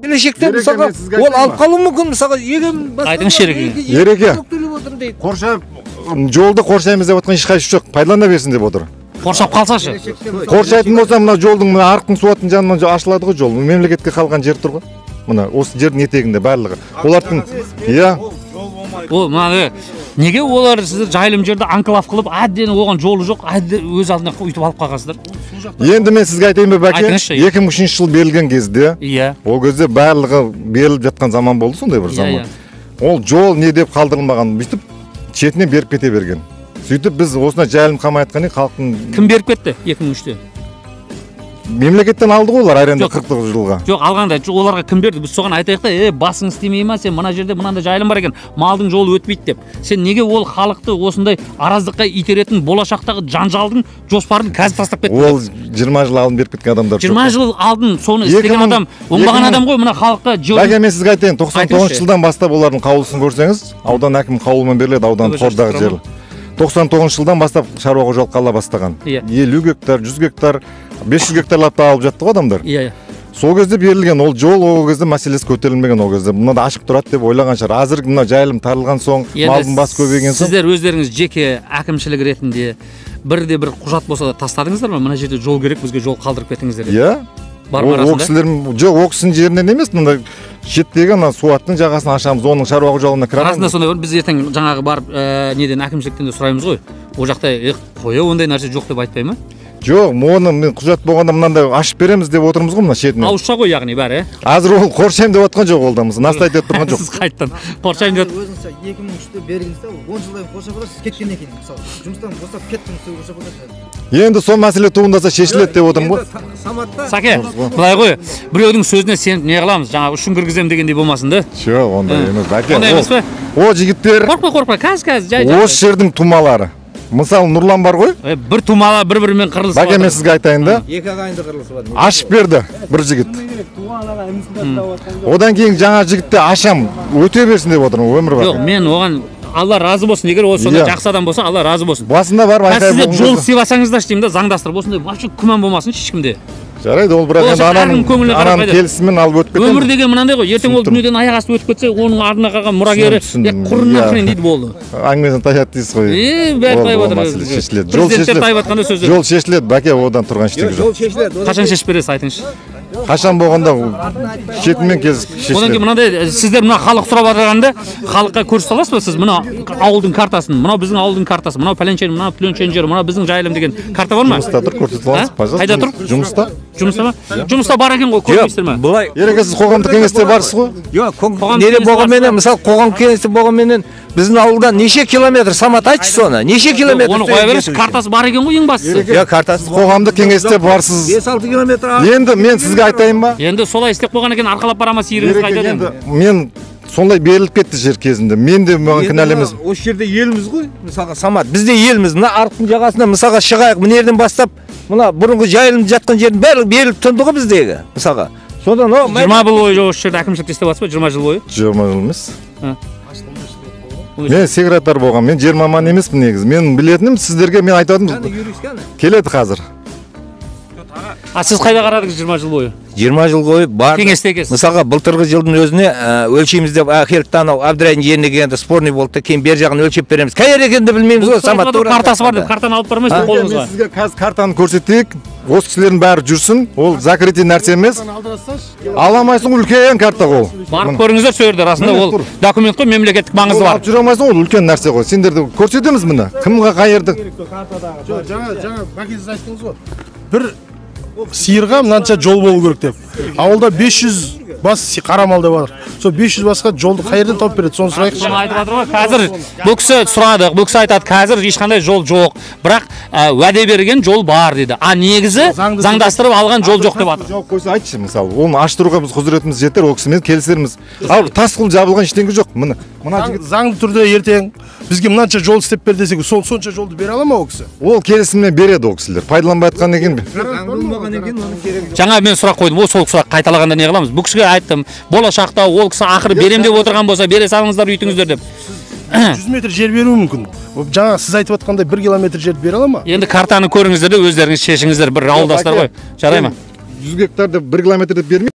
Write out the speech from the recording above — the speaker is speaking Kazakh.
келешекте мысалға ол алып қалуы мүмкін, мысалға егем айтыңызшы Ереке. Ереке. Қоршап жолды қоршаймыз деп отқан ешқайсысы жоқ. Пайдалана берсін деп отыр. Қоршап қалсашы. Қоршайтын болса, мына жолдың мына арықтың суаттың жанынан ашылады ғой жол. Мемлекетке қалған жер тұр ғой. Мына осы жердің етегінде барлығы. Олардың Ол мына неге олар сіздер жайылым жерді анклав қылып, әдден оған жолы жоқ, әдден өз алдына өйтіп алып қалғансыздар? Енді мен сізге айтайын ба бәке? 2003 жыл берілген кезде, ол кезде барлығы беріліп жатқан заман болды, сондай бір заман. Ол жол не деп қалдырылмаған, бүйтіп шетіне беріп кете берген. Сөйтіп біз осына жайылым қамай айтқаны халықтың кім беріп кетті 2003-те? Мемлекеттен алды ғой олар аренда 40 жылға. Жоқ, алғанда оларға кім берді? Біз соған айтайық та, басың істемей ма, сен мына жерде мынандай жайылым бар екен, малдың жолы өтпейді деп. Сен неге ол халықты осындай араздыққа итеретін болашақтағы жанжалдың жоспарын қазір тастап кеттің? Ол 20 жыл алдын беріп кеткен адамдар. 20 жыл алдын соны істеген адам, оңбаған адам ғой, мына халыққа жол. Бәке, мен сізге айтайын, 99 жылдан бастап олардың қаулысын көрсеңіз, аудан әкім қаулымен беріледі, аудан қордағы жер. 99 жылдан бастап шаруа қожалыққа ала бастаған. 50 гектар, 100 гектар, 500 гектарлап алып жатты ғой адамдар. Сол кезде берілген ол жол, ол кезде мәселесі көтерілмеген ол кезде. Мына да ашық тұрады деп ойлаған шығар. Азыр мына жайылым тарылған соң, малдың басы көбейген соң. Сіздер өздеріңіз жеке әкімшілік ретінде бірде бір құжат болса да тастадыңыздар ма? Мына жерде жол керек, бізге жол қалдырып кетіңіздер. Иә. Бар ма арасында? Жоқ, ол кісінің жерінен емес, мында шеттегі ана суаттың жағасын ашамыз, оның шаруа қожалығына кіреміз. Арасында сондай бар, біз ертең жаңағы барып неден әкімшіліктен де сұраймыз ғой. Ол жақта қоя ондай нәрсе жоқ деп айтпай ма? Жоқ, оны мен құжат болғанда мынандай ашып береміз деп отырмыз ғой мына шетіне. Ауызша ғой яғни бәрі. Азыр ол қоршайым деп отқан жоқ олдамыз. Настайт етіп тұрған жоқ. Сіз қайттан қоршайым деп. Өзіңізше 2003-те берілсе, 10 жылдан қоршап аласыз, кеткеннен кейін мысалы, жұмыстан босап кеттіңіз, қоршап аласыз. Енді сол мәселе туындаса шешіледі деп отырмын ғой. Саке, былай ғой, біреудің сөзіне сеніп не қыламыз? Жаңағы үшін кіргізем дегендей болмасын да. Жоқ, ондай емес. Ондай емес пе? О жігіттер. Қорқпа, қазір жай. Осы жердің тумалары. Мысалы Нұрлан бар ғой? Бір тумала бір-бірімен қырылысып жатыр. Бәке, мен сізге айтайын да. Екі ағайынды қырылысып жатыр. Ашып берді бір жігіт. Одан кейін жаңа жігітті ашам, өте берсін деп отырмын, өмір бар. Жоқ, мен оған Алла разы болсын. Егер ол сонда жақсы адам болса, Алла разы болсын. Басында бар айқай болсын. Сіздер жол сыйласаңыздаршы деймін да, заңдастырып. Осындай вообще күмән болмасын ешкімде. Жарайды, ол бірақ енді ананың келісімін алып өтіп кетеді. Өмір деген мынандай ғой, ертең ол дүниеден аяқ асты өтіп кетсе, оның артына қалған мұрагері құрыннан қырын дейді болды. Әңгімесін таяды дейсіз ғой. Бәрі тайып отыр. Президенттер тайып жатқанда сөздер. Жол шешіледі, бәке, одан тұрған ештеңе жоқ. Жол шешіледі. Қашан шешіп бересіз, айтыңызшы. Қашан болғанда шетімен шешіледі. Одан кейін мынандай сіздер мына халық сұрап жатқанда халыққа көрсете аласыз ба сіз мына ауылдың картасын, мынау біздің ауылдың картасы, мынау пәленшен, мынау пленшен жері, мынау біздің жайылым деген карта бар ма? Жұмыста тұр, көрсете аласыз, пожалуйста. Қайда тұр? Жұмыста. Жұмыста ма? Жұмыста бар екен ғой, көрмейсіздер ме? Былай. Ереке, сіз қоғамдық кеңесте барсыз ғой? Жоқ, неде болғанменен, мысалы қоғам кеңесте болғанменен біздің ауылдан неше километр, Самат айтшы соны, неше километр? Оны қоя беріңіз, картасы бар екен ғой ең бастысы. Иә, картасы қоғамдық кеңесте барсыз. 5-6 километр. Енді мен сізге айтайын ба? Енді солай істеп қойған екен, арқалап барама сиырыңыз қайда енді. Мен сондай беріліп кетті жер кезінде. Мен де маған кінәлі емес. Осы жерде елміз ғой, мысалға Самат. Біз де елміз. Мына арықтың жағасына мысалға шығайық. Мына жерден бастап, мына бұрынғы жайылым жатқан жердің бәрі беріліп тұнды ғой біздегі, мысалға. Содан 20 жыл бойы осы жерде әкімшілікте істеп жатсыз ба? 20 жыл бойы? 20 жыл емес. Мен секретар болған, мен жер маманы емеспін негізі. Мен білетінім сіздерге мен айтатым. Келеді қазір. Сіз қайда қарадыңыз 20 жыл бойы? 20 жыл бойы бар. Кеңесте екенсіз. Мысалға былтырғы жылдың өзіне өлшейміз деп ақирлікте анау Абдрайдың жеріне келгенде спорный болды, кейін бер жағын өлшеп береміз. Қай жер екенін де білмейміз ғой, Самат. Картасы бар деп картаны алып бармайсыз қолыңызға. Мен сізге қазір картаны көрсетейік. Осы кісілердің бәрі жүрсін. Ол закрытый нәрсе емес. Аламайсың, үлкен карта ол. Барып көріңіздер сол жерде, расында ол документ қой, мемлекеттік маңызы бар. Жүре алмайсың, ол үлкен нәрсе ғой. Сендерді көрсетеміз міне. Кімге қай жерді? Жаңа бәкеңіз айттыңыз ғой. Бір сиырға мынанша жол болу керек деп. Ауылда 500 бас қара мал деп бар. Сол 500 басқа жолды қай жерден тауып береді? Соны сұрайықшы. Жаңа айтып жатыр ғой, қазір бұл кісі сұрадық, бұл кісі айтады, қазір ешқандай жол жоқ. Бірақ уәде берген жол бар дейді. Негізі заңдастырып алған жол жоқ деп жатыр. Жоқ, қойса айтшы, мысалы, оны аштыруға біз құзыретіміз жетер, ол кісімен келісерміз. Ал тасқұл жабылған ештеңе жоқ. Мына жігіт заңды түрде ертең бізге мынанша жол істеп бер десек, сонша жолды бере ала ма ол кісі? Ол келісіммен береді ол кісілер. Пайдаланбай жатқан екен бе? Жаңа мен сұрақ қойдым, ол сол сұрақ қайталағанда не қыламыз? Бұл кісіге айттым, болашақта ол кісі ақыры берем деп отырған болса, бере салыңыздар үйтіңіздер деп. 100 метр жер беруі мүмкін. Жаңа сіз айтып жатқандай 1 километр жерді бере ала ма? Енді картаны көріңіздер де өздеріңіз шешіңіздер, бір ауылдастар ғой. Жарай ма? 100 гектар деп 1 километр деп бермей